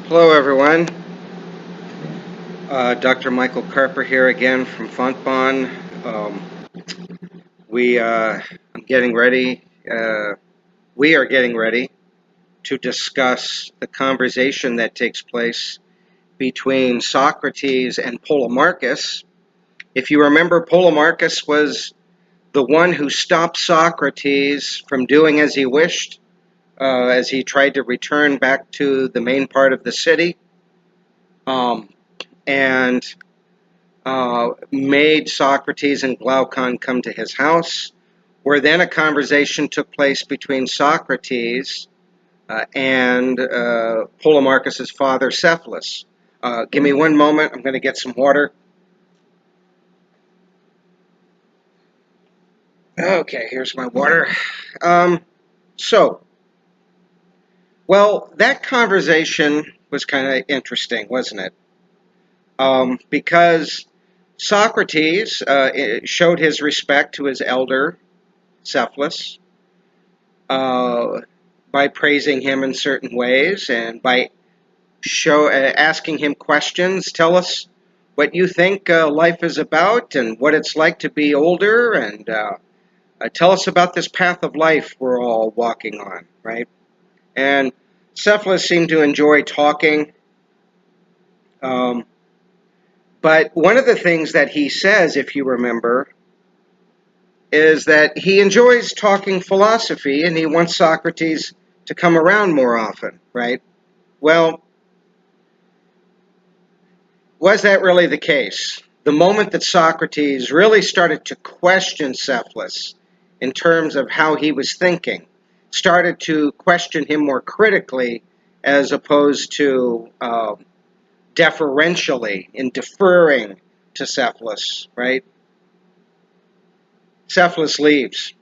Hello, everyone. Dr. Michael Carper here again from Fontbonne. I'm getting ready. We are getting ready to discuss the conversation that takes place between Socrates and Polemarchus. If you remember, Polemarchus was the one who stopped Socrates from doing as he wished, as he tried to return back to the main part of the city. And made Socrates and Glaucon come to his house, where then a conversation took place between Socrates and Polemarchus's father, Cephalus. Give me one moment. I'm going to get some water. Okay, here's my water. So, that conversation was kind of interesting, wasn't it? Because Socrates showed his respect to his elder, Cephalus, uh, by praising him in certain ways and by asking him questions. Tell us what you think life is about and what it's like to be older, and tell us about this path of life we're all walking on, right? And Cephalus seemed to enjoy talking. Um, but one of the things that he says, if you remember, is that he enjoys talking philosophy and he wants Socrates to come around more often, right? Well, was that really the case? The moment that Socrates really started to question Cephalus in terms of how he was thinking, started to question him more critically as opposed to deferentially in deferring to Cephalus, right? Cephalus leaves.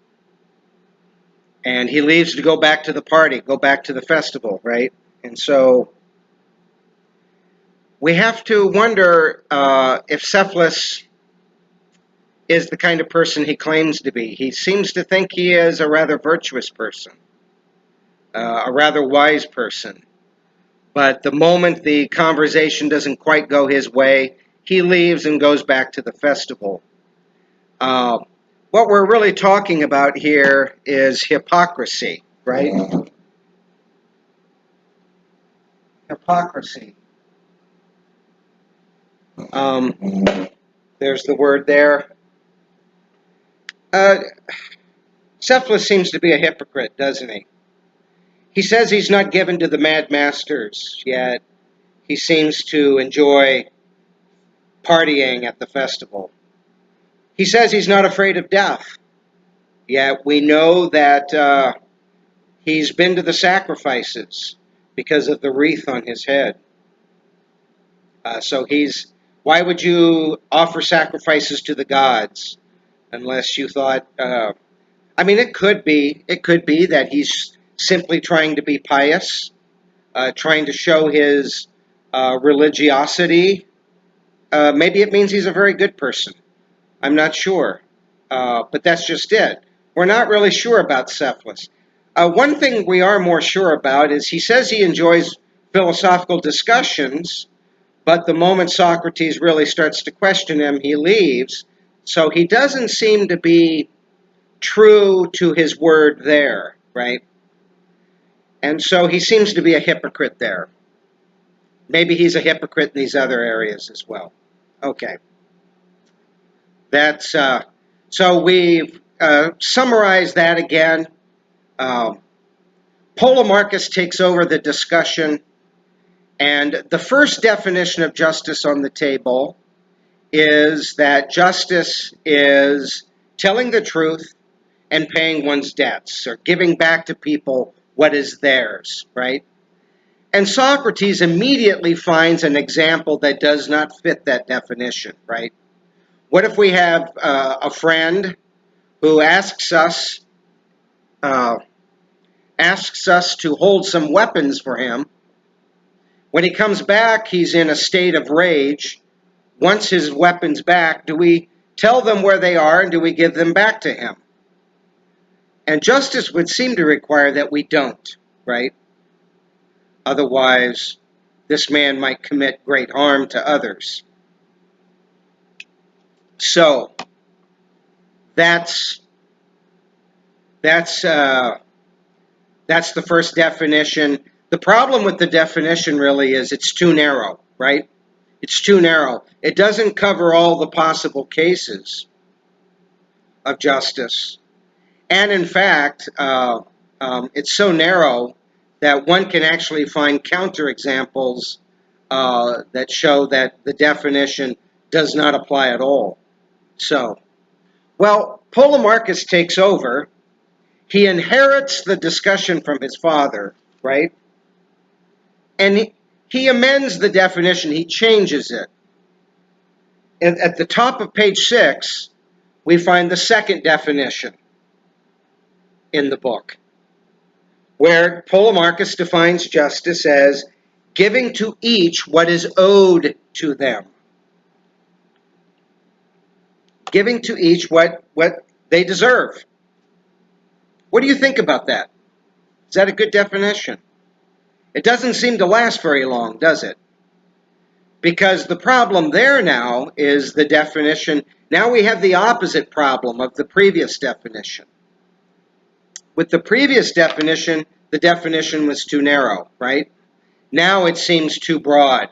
And he leaves to go back to the party, go back to the festival, right? And so we have to wonder if Cephalus is the kind of person he claims to be. He seems to think he is a rather virtuous person, a rather wise person. But the moment the conversation doesn't quite go his way, he leaves and goes back to the festival. Uh, what we're really talking about here is hypocrisy, right? Hypocrisy. Um, there's the word there. Uh, Cephalus seems to be a hypocrite, doesn't he? He says he's not given to the mad masters, yet he seems to enjoy partying at the festival. He says he's not afraid of death, yet we know that he's been to the sacrifices because of the wreath on his head. Why would you offer sacrifices to the gods unless you thought, it could be that he's simply trying to be pious, trying to show his religiosity. Maybe it means he's a very good person. I'm not sure. But that's just it. We're not really sure about Cephalus. One thing we are more sure about is he says he enjoys philosophical discussions, but the moment Socrates really starts to question him, he leaves. So he doesn't seem to be true to his word there, right? And so he seems to be a hypocrite there. Maybe he's a hypocrite in these other areas as well. Okay. That's so we've summarized that again. Um, Polemarchus takes over the discussion, and the first definition of justice on the table is that justice is telling the truth and paying one's debts, or giving back to people what is theirs, right? And Socrates immediately finds an example that does not fit that definition, right? What if we have a friend who uh, asks us to hold some weapons for him? When he comes back, he's in a state of rage. Once his weapons back, do we tell them where they are and do we give them back to him? And justice would seem to require that we don't, right? Otherwise, this man might commit great harm to others. So that's that's uh, that's the first definition. The problem with the definition really is it's too narrow, right? It's too narrow. It doesn't cover all the possible cases of justice. And in fact, it's so narrow that one can actually find counterexamples that show that the definition does not apply at all. So, well, Polemarchus takes over. He inherits the discussion from his father, right? And he amends the definition, he changes it. At the top of page 6, we find the second definition in the book, where Polemarchus defines justice as giving to each what is owed to them. Giving to each what they deserve. What do you think about that? Is that a good definition? It doesn't seem to last very long, does it? Because the problem there now is the definition. Now we have the opposite problem of the previous definition. With the previous definition, the definition was too narrow, right? Now it seems too broad.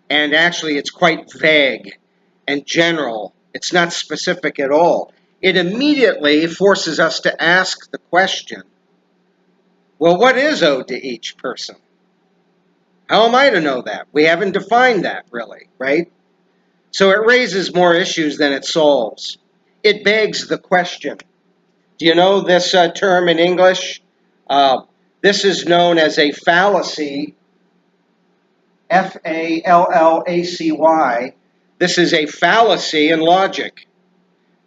And actually, it's quite vague and general. It's not specific at all. It immediately forces us to ask the question, well, what is owed to each person? How am I to know that? We haven't defined that, really, right? So it raises more issues than it solves. It begs the question. Do you know this term in English? This is known as a fallacy, Fallacy. This is a fallacy in logic.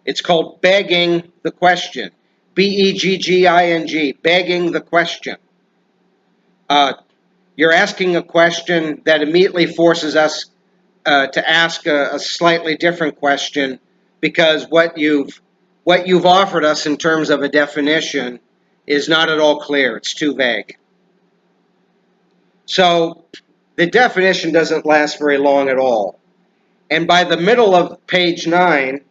It's called begging the question. Begging, begging the question. You're asking a question that immediately forces us to ask a slightly different question, because what you've offered us in terms of a definition is not at all clear. It's too vague. So the definition doesn't last very long at all. And by the middle of page 9,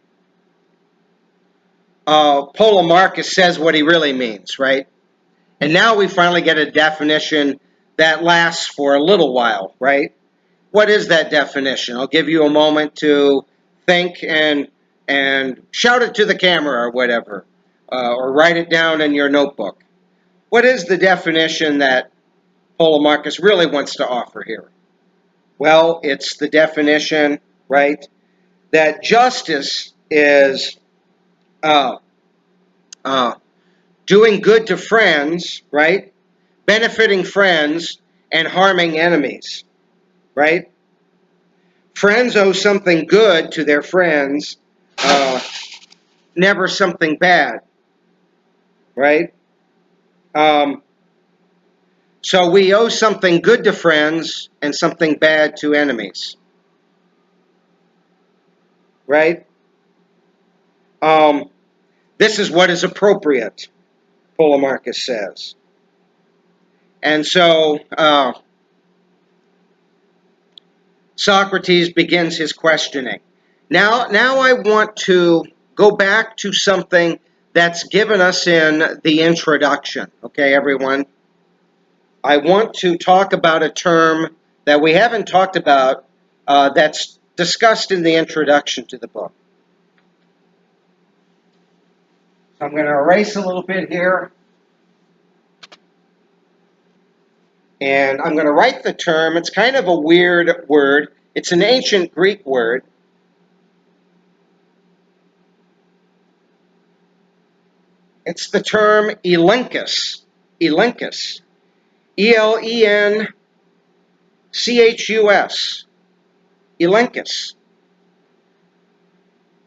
Polemarchus says what he really means, right? And now we finally get a definition that lasts for a little while, right? What is that definition? I'll give you a moment to think and shout it to the camera or whatever, or write it down in your notebook. What is the definition that Polemarchus really wants to offer here? Well, it's the definition, right, that justice is uh, uh, doing good to friends, right, benefiting friends and harming enemies, right? Friends owe something good to their friends, never something bad, right? Um, so we owe something good to friends and something bad to enemies, right? This is what is appropriate, Polemarchus says. And so Socrates begins his questioning. Now I want to go back to something that's given us in the introduction. Okay, everyone? I want to talk about a term that we haven't talked about that's discussed in the introduction to the book. So I'm going to erase a little bit here. And I'm going to write the term. It's kind of a weird word. It's an ancient Greek word. It's the term elenchus. Elenchus. Elenchus. Elenchus.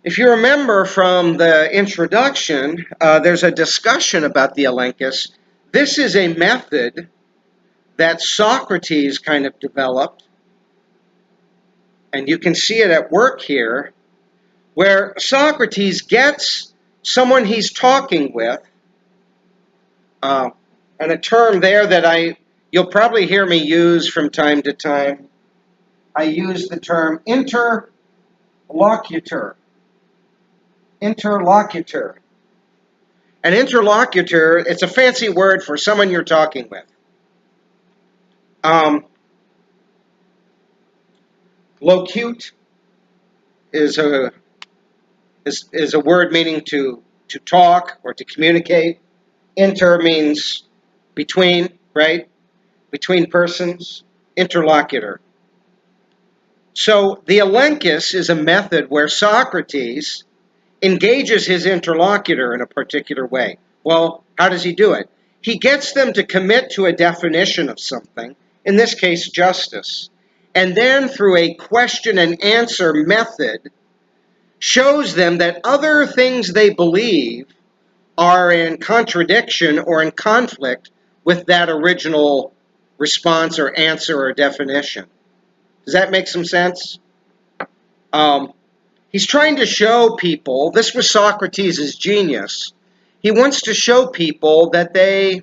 If you remember from the introduction, there's a discussion about the elenchus. This is a method that Socrates kind of developed, and you can see it at work here, where Socrates gets someone he's talking with, and a term there that you'll probably hear me use from time to time, I use the term interlocutor. Interlocutor. An interlocutor, it's a fancy word for someone you're talking with. Locute is a word meaning to talk or to communicate. Inter means between, right? Between persons. Interlocutor. So the elenchus is a method where Socrates engages his interlocutor in a particular way. Well, how does he do it? He gets them to commit to a definition of something, in this case, justice, and then through a question and answer method, shows them that other things they believe are in contradiction or in conflict with that original response or answer or definition. Does that make some sense? He's trying to show people, this was Socrates' genius, he wants to show people that they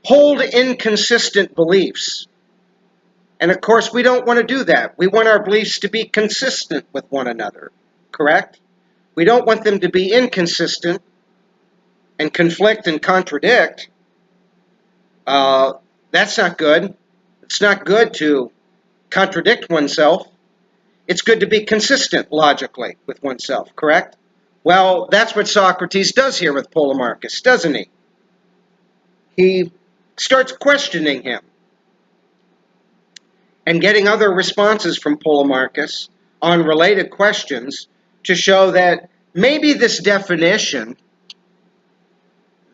hold inconsistent beliefs. And of course, we don't want to do that. We want our beliefs to be consistent with one another, correct? We don't want them to be inconsistent and conflict and contradict. That's not good. It's not good to contradict oneself. It's good to be consistent logically with oneself, correct? Well, that's what Socrates does here with Polemarchus, doesn't he? He starts questioning him and getting other responses from Polemarchus on related questions to show that maybe this definition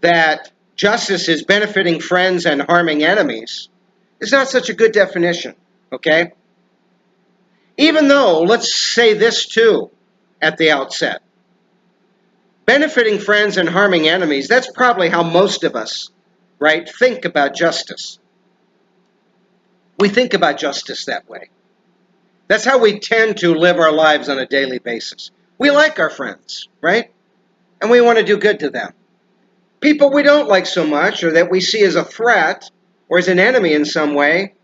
that justice is benefiting friends and harming enemies is not such a good definition, okay? Even though, let's say this too at the outset, benefiting friends and harming enemies, that's probably how most of us, right, think about justice. We think about justice that way. That's how we tend to live our lives on a daily basis. We like our friends, right? And we want to do good to them. People we don't like so much or that we see as a threat or as an enemy in some way,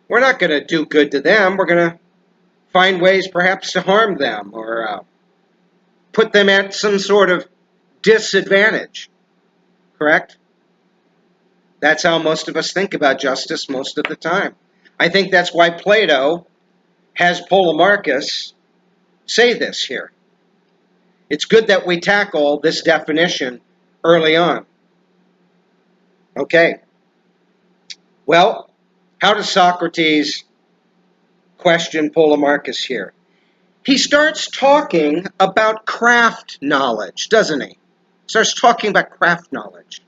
we're not going to do good to them. We're going to find ways perhaps to harm them or put them at some sort of disadvantage, correct? That's how most of us think about justice most of the time. I think that's why Plato has Polemarchus say this here. It's good that we tackle this definition early on. Okay. Well, how does Socrates question Polemarchus here? He starts talking about craft knowledge, doesn't he? Starts talking about craft knowledge.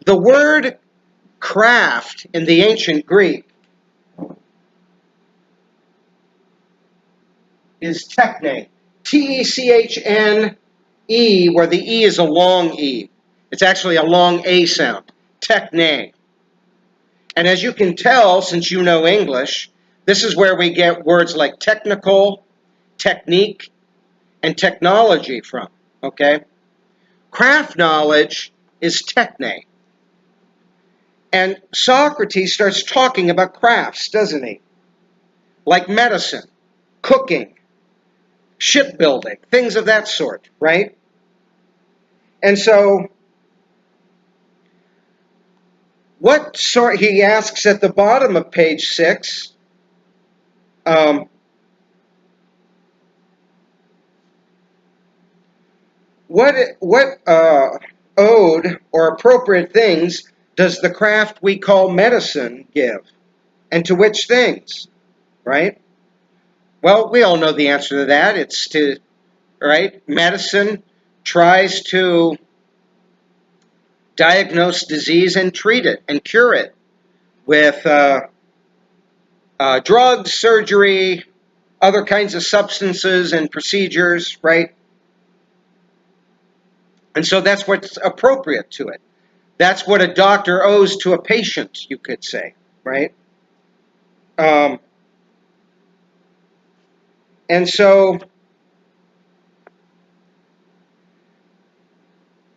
The word craft in the ancient Greek is techne. Techne, where the E is a long E. It's actually a long A sound. Techne. And as you can tell, since you know English, this is where we get words like technical, technique, and technology from, okay? Craft knowledge is techne. And Socrates starts talking about crafts, doesn't he? Like medicine, cooking, shipbuilding, things of that sort, right? And so, he asks at the bottom of page 6, what ode or appropriate things does the craft we call medicine give? And to which things, right? Well, we all know the answer to that. It's to, right? Medicine tries to diagnose disease and treat it and cure it with drugs, surgery, other kinds of substances and procedures, right? And so that's what's appropriate to it. That's what a doctor owes to a patient, you could say, right? And so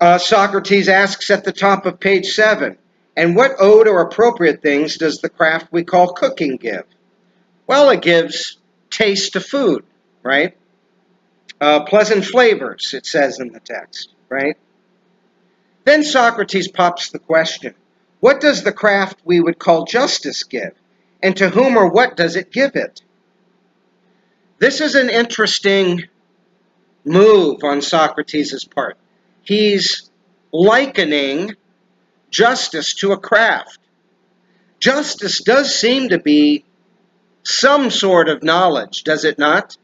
Socrates asks at the top of page 7, And what ode or appropriate things does the craft we call cooking give? Well, it gives taste to food, right? Pleasant flavors, it says in the text, right? Then Socrates pops the question, what does the craft we would call justice give? And to whom or what does it give it? This is an interesting move on Socrates' part. He's likening justice to a craft. Justice does seem to be some sort of knowledge, does it not?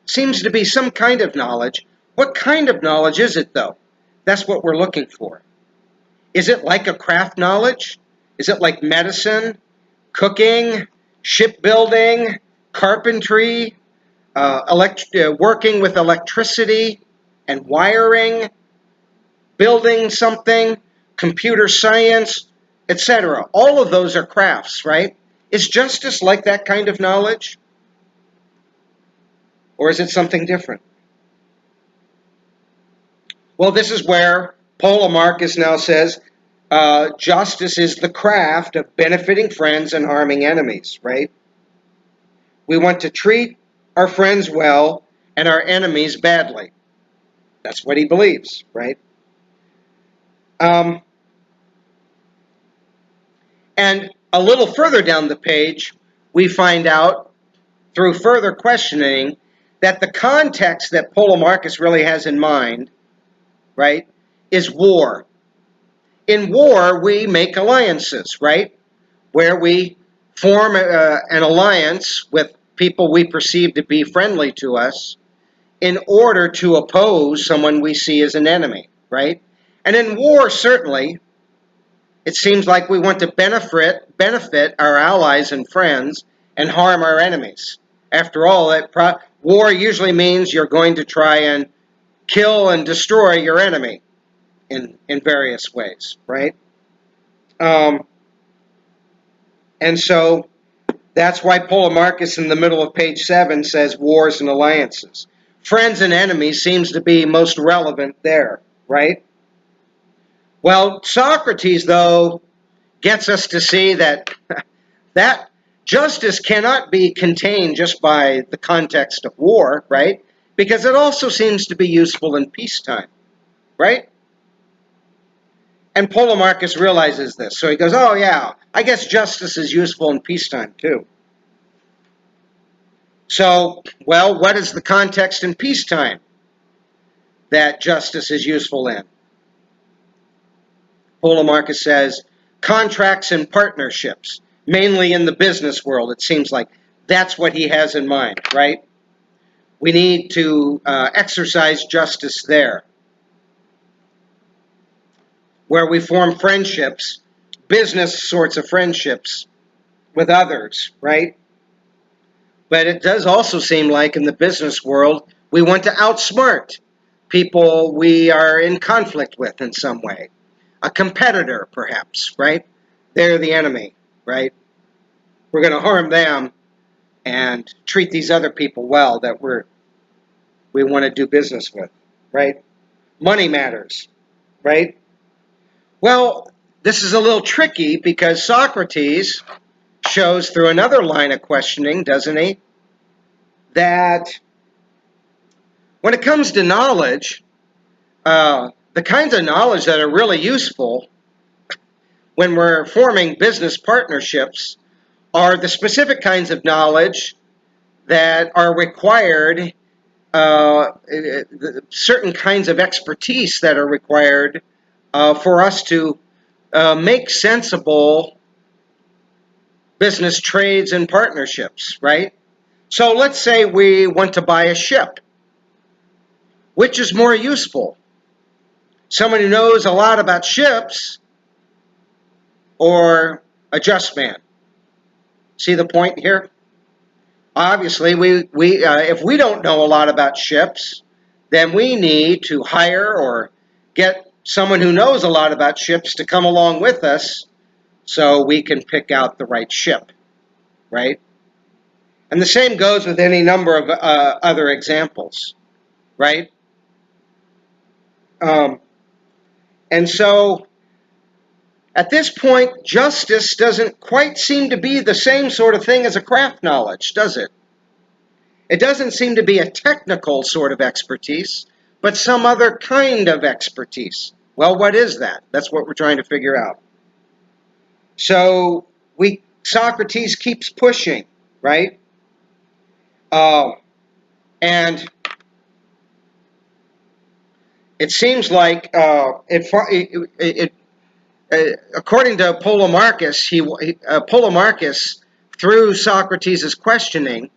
Seems to be some kind of knowledge. What kind of knowledge is it, though? That's what we're looking for. Is it like a craft knowledge? Is it like medicine, cooking, shipbuilding, carpentry, working with electricity and wiring, building something, computer science, etc.? All of those are crafts, right? Is justice like that kind of knowledge? Or is it something different? Well, this is where Polemarchus now says justice is the craft of benefiting friends and harming enemies, right? We want to treat our friends well and our enemies badly. That's what he believes, right? Um, and a little further down the page, we find out through further questioning that the context that Polemarchus really has in mind, right, is war. In war, we make alliances, right? Where we form an alliance with people we perceive to be friendly to us in order to oppose someone we see as an enemy, right? And in war, certainly, it seems like we want to benefit our allies and friends and harm our enemies. After all, war usually means you're going to try and kill and destroy your enemy in various ways, right? Um, and so that's why Polemarchus in the middle of page 7 says wars and alliances. Friends and enemies seems to be most relevant there, right? Well, Socrates, though, gets us to see that that justice cannot be contained just by the context of war, right? Because it also seems to be useful in peacetime, right? And Polemarchus realizes this. So he goes, oh, yeah, I guess justice is useful in peacetime, too. So, well, what is the context in peacetime that justice is useful in? Polemarchus says contracts and partnerships, mainly in the business world, it seems like. That's what he has in mind, right? We need to exercise justice there. Where we form friendships, business sorts of friendships with others, right? But it does also seem like in the business world, we want to outsmart people we are in conflict with in some way. A competitor, perhaps, right? They're the enemy, right? We're going to harm them and treat these other people well that we want to do business with, right? Money matters, right? Well, this is a little tricky because Socrates shows through another line of questioning, doesn't he, that when it comes to knowledge, the kinds of knowledge that are really useful when we're forming business partnerships are the specific kinds of knowledge that are required, certain kinds of expertise that are required for us to make sensible business trades and partnerships, right? So let's say we want to buy a ship. Which is more useful? Someone who knows a lot about ships or a just man? See the point here? Obviously, if we don't know a lot about ships, then we need to hire or get someone who knows a lot about ships to come along with us so we can pick out the right ship, right? And the same goes with any number of other examples, right? Um, and so At this point, justice doesn't quite seem to be the same sort of thing as a craft knowledge, does it? It doesn't seem to be a technical sort of expertise, but some other kind of expertise. Well, what is that? That's what we're trying to figure out. So Socrates keeps pushing, right? And it seems like according to Polemarchus, Polemarchus, through Socrates' questioning,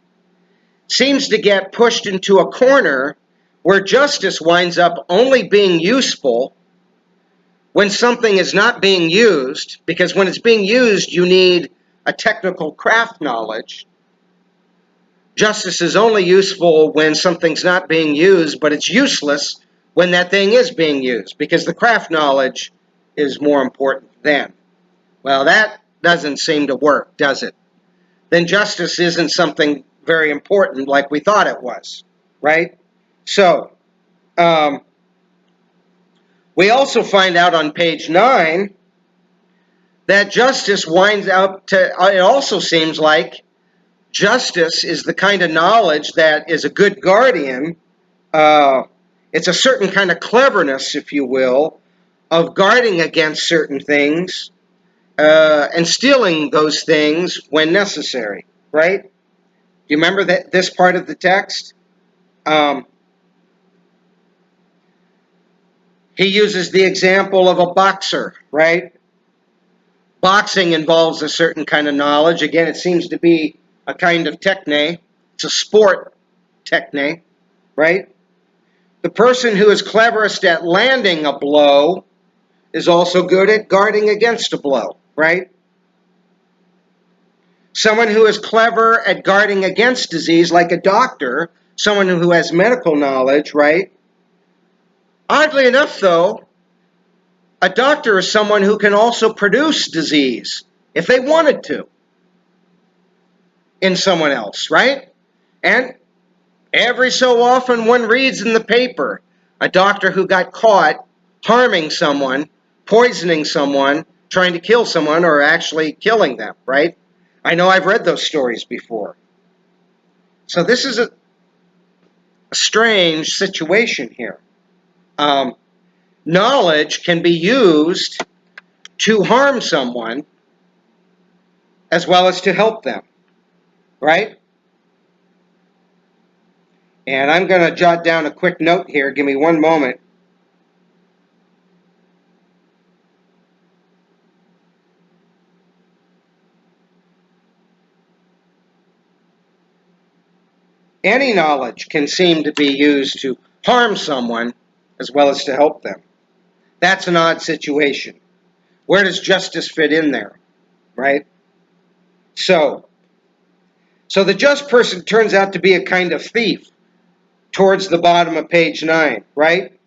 seems to get pushed into a corner where justice winds up only being useful when something is not being used, because when it's being used, you need a technical craft knowledge. Justice is only useful when something's not being used, but it's useless when that thing is being used, because the craft knowledge is more important then. Well, that doesn't seem to work, does it? Then justice isn't something very important like we thought it was, right? So, we also find out on page 9 that justice winds up to, it also seems like justice is the kind of knowledge that is a good guardian. It's a certain kind of cleverness, if you will, of guarding against certain things and stealing those things when necessary, right? Do you remember this part of the text? He uses the example of a boxer, right? Boxing involves a certain kind of knowledge. Again, it seems to be a kind of techne. It's a sport techne, right? The person who is cleverest at landing a blow is also good at guarding against a blow, right? Someone who is clever at guarding against disease, like a doctor, someone who has medical knowledge, right? Oddly enough, though, a doctor is someone who can also produce disease if they wanted to in someone else, right? And every so often one reads in the paper a doctor who got caught harming someone, poisoning someone, trying to kill someone, or actually killing them, right? I know I've read those stories before. So this is a strange situation here. Knowledge can be used to harm someone as well as to help them, right? And I'm going to jot down a quick note here. Give me one moment. Any knowledge can seem to be used to harm someone as well as to help them. That's an odd situation. Where does justice fit in there, right? So the just person turns out to be a kind of thief towards the bottom of page 9, right?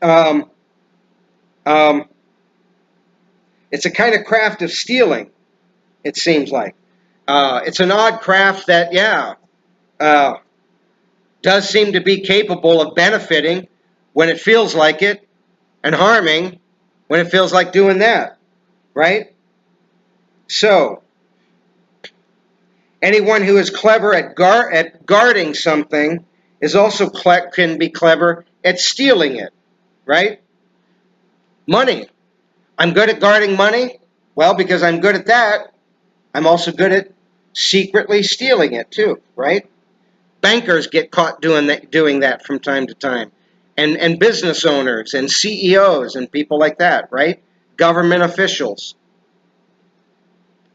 Um, um, it's a kind of craft of stealing, it seems like. It's an odd craft that, uh, does seem to be capable of benefiting when it feels like it and harming when it feels like doing that, right? So, anyone who is clever at guarding something is also can be clever at stealing it, right? Money. I'm good at guarding money. Well, because I'm good at that, I'm also good at secretly stealing it too, right? Bankers get caught doing that from time to time, and business owners and CEOs and people like that, right? Government officials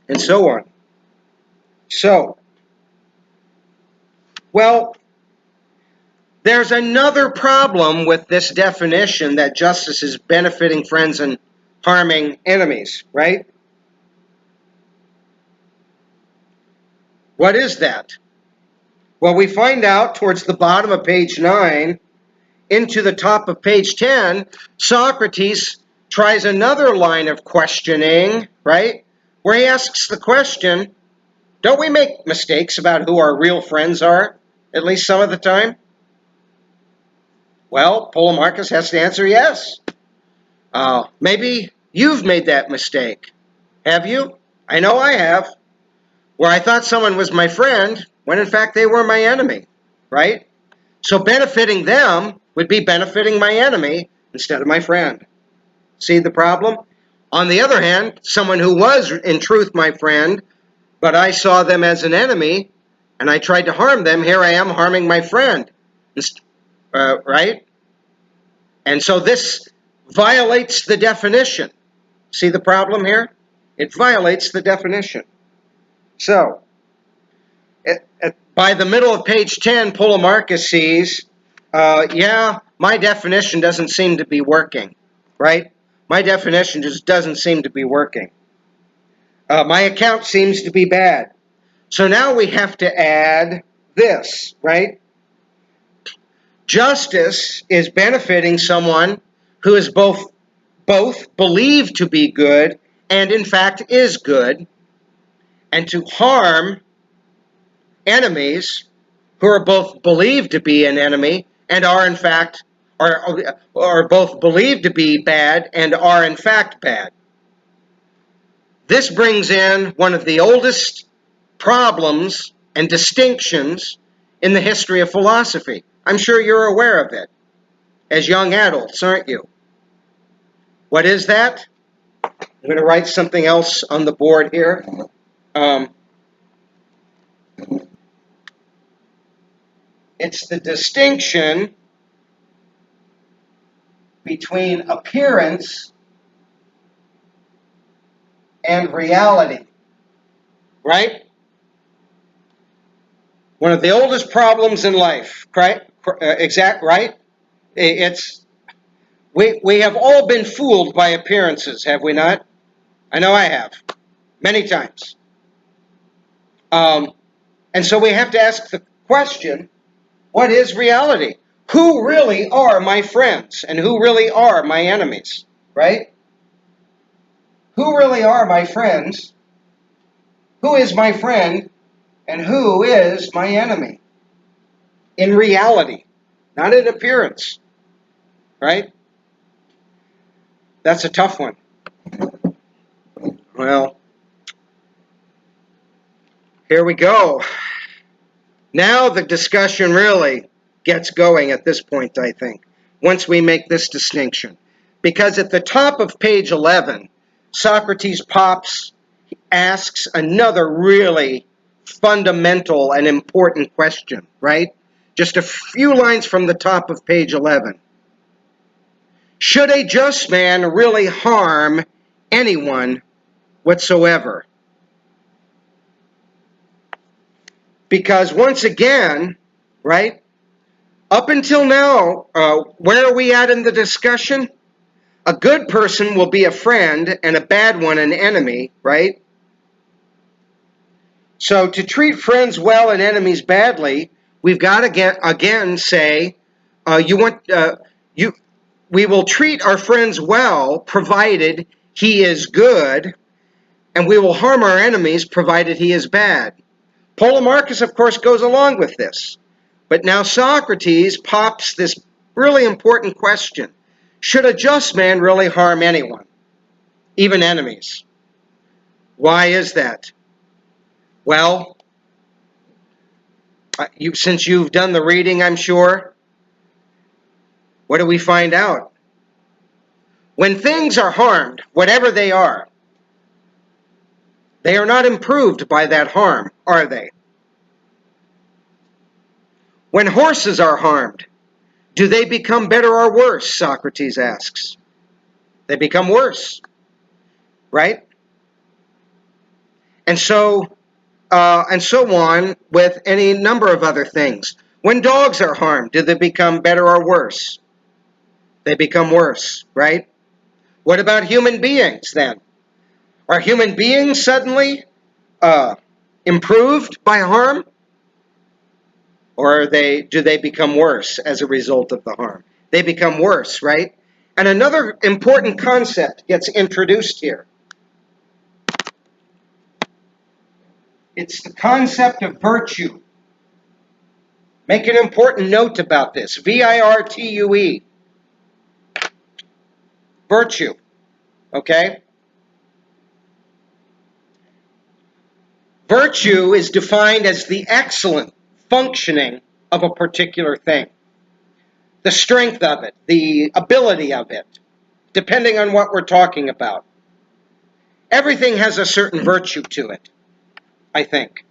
and so on. So, well, there's another problem with this definition that justice is benefiting friends and harming enemies, right? What is that? Well, we find out towards the bottom of page 9 into the top of page 10, Socrates tries another line of questioning, right? Where he asks the question, don't we make mistakes about who our real friends are, at least some of the time? Well, Polemarchus has to answer yes. Maybe you've made that mistake. Have you? I know I have. Where I thought someone was my friend when in fact they were my enemy, right? So benefiting them would be benefiting my enemy instead of my friend. See the problem? On the other hand, someone who was in truth my friend, but I saw them as an enemy and I tried to harm them, here I am harming my friend. Right? And so this violates the definition. See the problem here? It violates the definition. So, by the middle of page 10, Polemarchus sees, yeah, my definition doesn't seem to be working, right? My definition just doesn't seem to be working. My account seems to be bad. So now we have to add this, right? Justice is benefiting someone who is both believed to be good and in fact is good, and to harm enemies who are both believed to be an enemy and are in fact are both believed to be bad and are in fact bad. This brings in one of the oldest problems and distinctions in the history of philosophy. I'm sure you're aware of it as young adults, aren't you? What is that? I'm going to write something else on the board here. It's the distinction between appearance and reality, right? One of the oldest problems in life, right? Right? It's we have all been fooled by appearances, have we not? I know I have, many times. And so we have to ask the question, what is reality? Who really are my friends and who really are my enemies, right? Who really are my friends? Who is my friend and who is my enemy? In reality, not in appearance, right? That's a tough one. Well, here we go. Now the discussion really gets going at this point, I think, once we make this distinction. Because at the top of page 11, Socrates asks another really fundamental and important question, right? Just a few lines from the top of page 11. Should a just man really harm anyone whatsoever? Because once again, right, up until now, where are we at in the discussion? A good person will be a friend and a bad one an enemy, right? So to treat friends well and enemies badly, we've got to again say, we will treat our friends well provided he is good, and we will harm our enemies provided he is bad. Polemarchus, of course, goes along with this. But now Socrates pops this really important question. Should a just man really harm anyone, even enemies? Why is that? Well, since you've done the reading, I'm sure, what do we find out? When things are harmed, whatever they are not improved by that harm, are they? When horses are harmed, do they become better or worse? Socrates asks. They become worse, right? And so on with any number of other things. When dogs are harmed, do they become better or worse? They become worse, right? What about human beings then? Are human beings suddenly improved by harm? Or do they become worse as a result of the harm? They become worse, right? And another important concept gets introduced here. It's the concept of virtue. Make an important note about this. virtue. virtue, okay? Virtue is defined as the excellent functioning of a particular thing, the strength of it, the ability of it, depending on what we're talking about. Everything has a certain virtue to it, I think.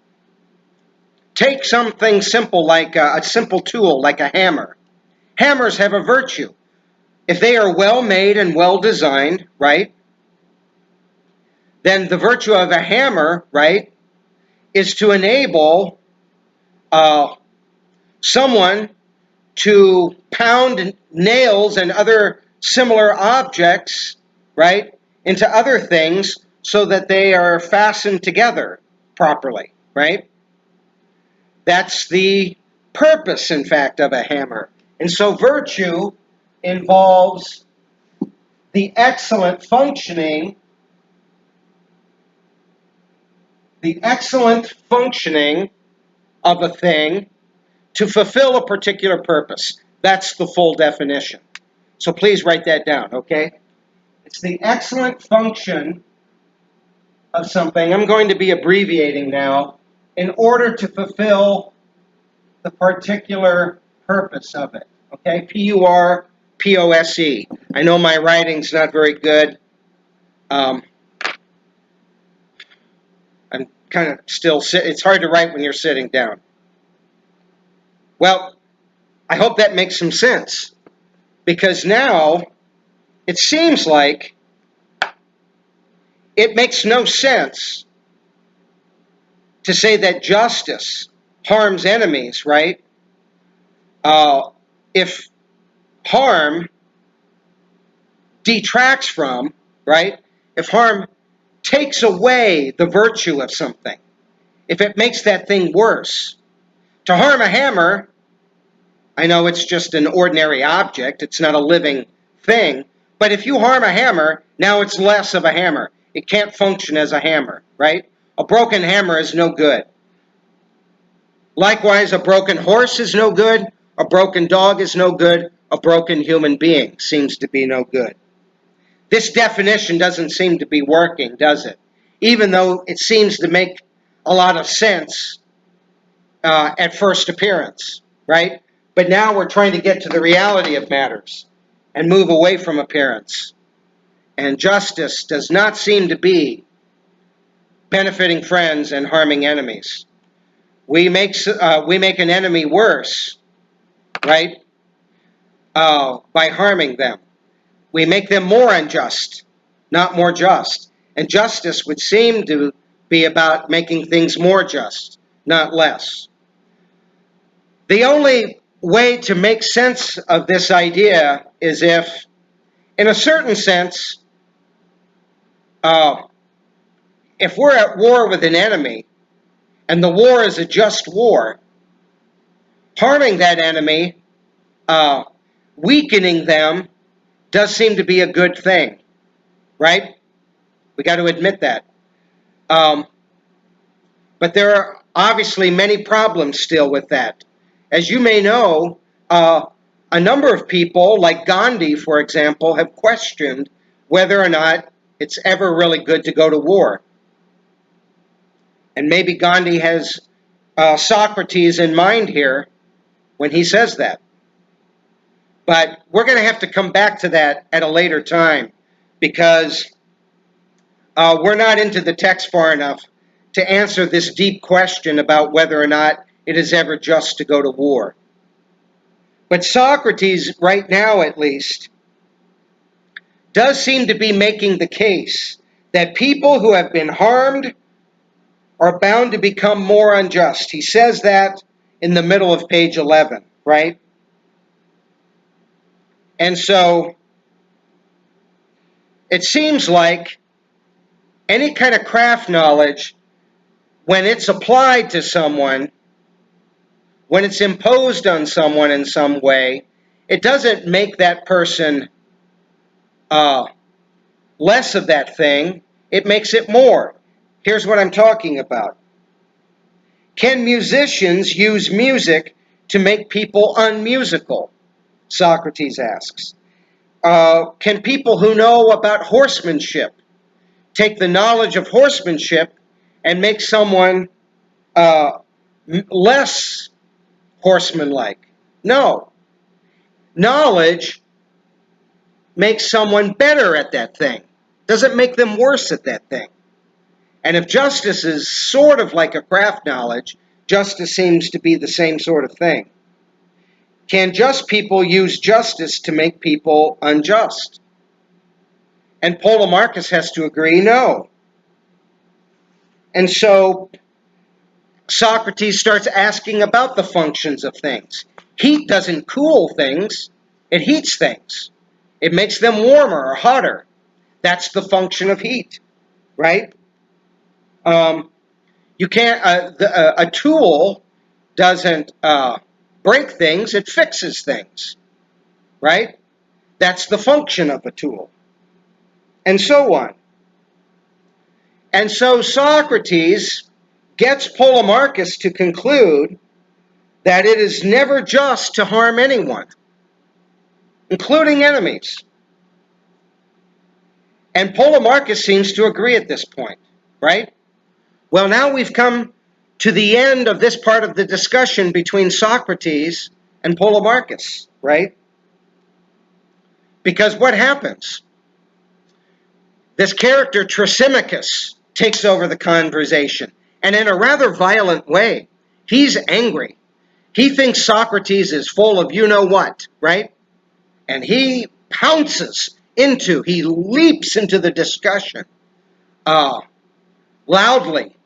Take something simple like a simple tool like a hammer. Hammers have a virtue. If they are well made and well designed, right, then the virtue of a hammer, right, is to enable someone to pound nails and other similar objects, right, into other things so that they are fastened together properly, right? That's the purpose, in fact, of a hammer. And so virtue involves the excellent functioning, of a thing to fulfill a particular purpose. That's the full definition. So please write that down, okay? It's the excellent function of something. I'm going to be abbreviating now in order to fulfill the particular purpose of it, okay? P-U-R-P-O-S-E. I know my writing's not very good. I'm kind of still it's hard to write when you're sitting down. Well, I hope that makes some sense, because now it seems like it makes no sense to say that justice harms enemies, right? If harm detracts from, right? If harm takes away the virtue of something, if it makes that thing worse. To harm a hammer, I know it's just an ordinary object, it's not a living thing, but if you harm a hammer, now it's less of a hammer. It can't function as a hammer, right? A broken hammer is no good. Likewise, a broken horse is no good, a broken dog is no good, a broken human being seems to be no good. This definition doesn't seem to be working, does it? Even though it seems to make a lot of sense at first appearance, right? But now we're trying to get to the reality of matters and move away from appearance. And justice does not seem to be benefiting friends and harming enemies. We make an enemy worse, right, by harming them. We make them more unjust, not more just. And justice would seem to be about making things more just, not less. The only way to make sense of this idea is if, in a certain sense, if we're at war with an enemy and the war is a just war, harming that enemy, weakening them, does seem to be a good thing, right? We got to admit that. But there are obviously many problems still with that. As you may know, a number of people, like Gandhi, for example, have questioned whether or not it's ever really good to go to war. And maybe Gandhi has Socrates in mind here when he says that. But we're going to have to come back to that at a later time, because we're not into the text far enough to answer this deep question about whether or not it is ever just to go to war. But Socrates, right now at least, does seem to be making the case that people who have been harmed are bound to become more unjust. He says that in the middle of page 11, right? And so it seems like any kind of craft knowledge, when it's applied to someone, when it's imposed on someone in some way, it doesn't make that person less of that thing. It makes it more. Here's what I'm talking about. Can musicians use music to make people unmusical? Socrates asks. Can people who know about horsemanship take the knowledge of horsemanship and make someone less horsemanlike? No. Knowledge makes someone better at that thing. Doesn't make them worse at that thing. And if justice is sort of like a craft knowledge, justice seems to be the same sort of thing. Can just people use justice to make people unjust? And Polemarchus has to agree, no. And so Socrates starts asking about the functions of things. Heat doesn't cool things, it heats things. It makes them warmer or hotter. That's the function of heat, right? You can't. A tool doesn't break things; it fixes things, right? That's the function of a tool, and so on. And so Socrates gets Polemarchus to conclude that it is never just to harm anyone, including enemies. And Polemarchus seems to agree at this point, right? Well, now we've come to the end of this part of the discussion between Socrates and Polemarchus, right? Because what happens? This character, Thrasymachus, takes over the conversation, and in a rather violent way. He's angry. He thinks Socrates is full of you-know-what, right? And he he leaps into the discussion loudly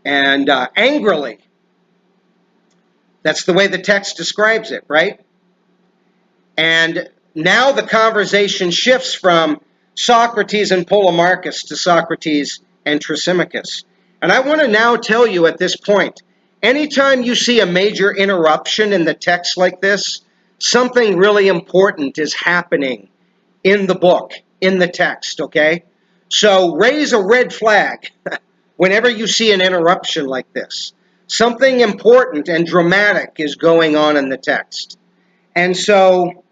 and angrily. That's the way the text describes it, right? And now the conversation shifts from Socrates and Polemarchus to Socrates and Thrasymachus. And I want to now tell you at this point, anytime you see a major interruption in the text like this, something really important is happening in the book, in the text, okay? So raise a red flag whenever you see an interruption like this. Something important and dramatic is going on in the text. And so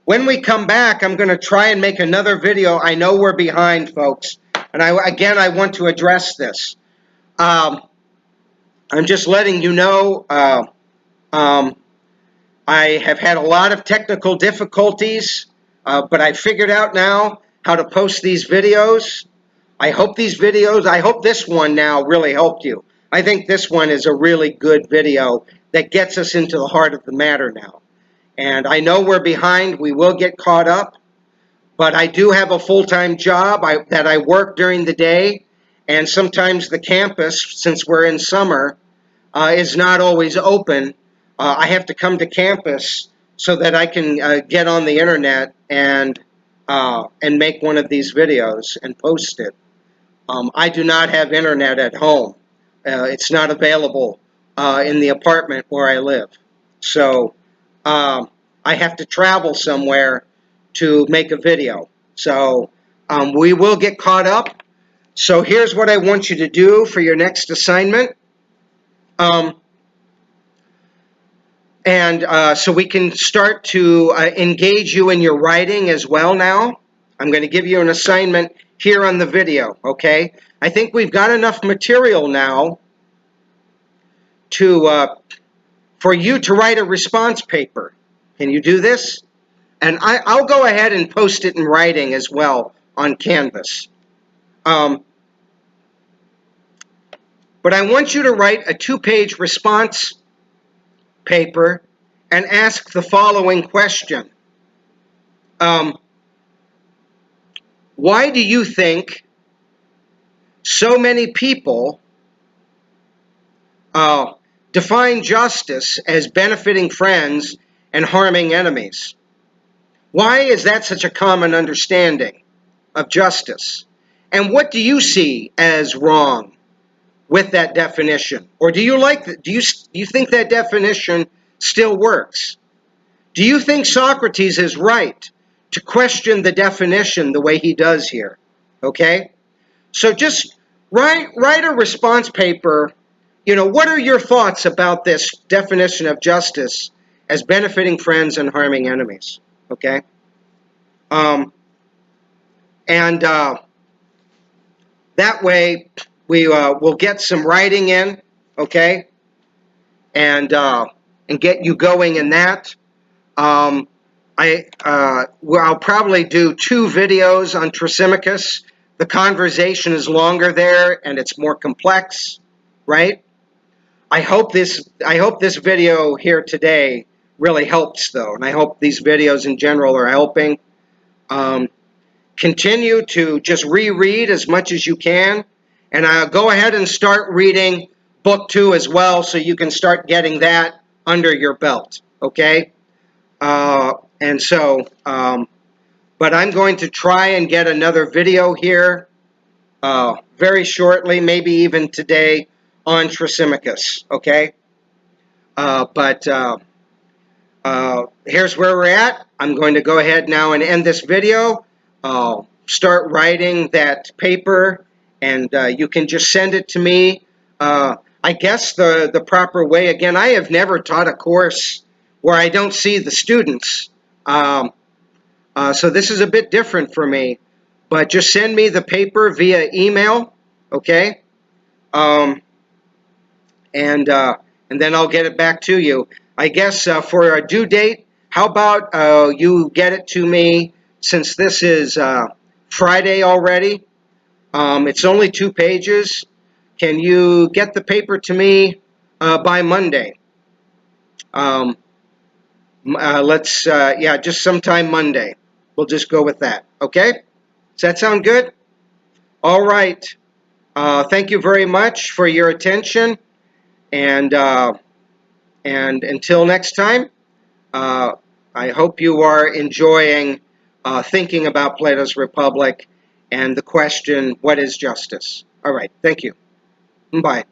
when we come back, I'm going to try and make another video. I know we're behind, folks. And I want to address this. I'm just letting you know I have had a lot of technical difficulties, but I figured out now how to post these videos. I hope this one now really helped you. I think this one is a really good video that gets us into the heart of the matter now. And I know we're behind. We will get caught up. But I do have a full-time job that I work during the day. And sometimes the campus, since we're in summer, is not always open. I have to come to campus so that I can get on the internet and make one of these videos and post it. I do not have internet at home. It's not available in the apartment where I live. So I have to travel somewhere to make a video. So we will get caught up. So here's what I want you to do for your next assignment. So we can start to engage you in your writing as well now. I'm going to give you an assignment here on the video, okay? I think we've got enough material now for you to write a response paper. Can you do this? And I'll go ahead and post it in writing as well on Canvas. But I want you to write a 2-page response paper and ask the following question. Why do you think so many people define justice as benefiting friends and harming enemies? Why is that such a common understanding of justice? And what do you see as wrong with that definition? Or do you think that definition still works? Do you think Socrates is right to question the definition the way he does here? Okay? So just write a response paper. What are your thoughts about this definition of justice as benefiting friends and harming enemies? Okay? Um, and that way we will get some writing in, okay, and get you going in that. Um, I'll probably do 2 videos on Thrasymachus. The conversation is longer there and it's more complex, right? I hope this video here today really helps though, and I hope these videos in general are helping. Um, Continue to just reread as much as you can, and go ahead and start reading book 2 as well, so you can start getting that under your belt. Okay, and so, but I'm going to try and get another video here very shortly, maybe even today, on Thrasymachus. Okay, but here's where we're at. I'm going to go ahead now and end this video. Start writing that paper, and you can just send it to me. I guess the proper way, again, I have never taught a course where I don't see the students. So this is a bit different for me. But just send me the paper via email, okay? Um, and then I'll get it back to you. I guess for a due date, how about you get it to me, since this is Friday already? It's only 2 pages. Can you get the paper to me by Monday? Um, yeah, just sometime Monday. We'll just go with that. Okay? Does that sound good? All right. Thank you very much for your attention, and until next time, uh, I hope you are enjoying thinking about Plato's Republic and the question, what is justice? All right. Thank you. Bye.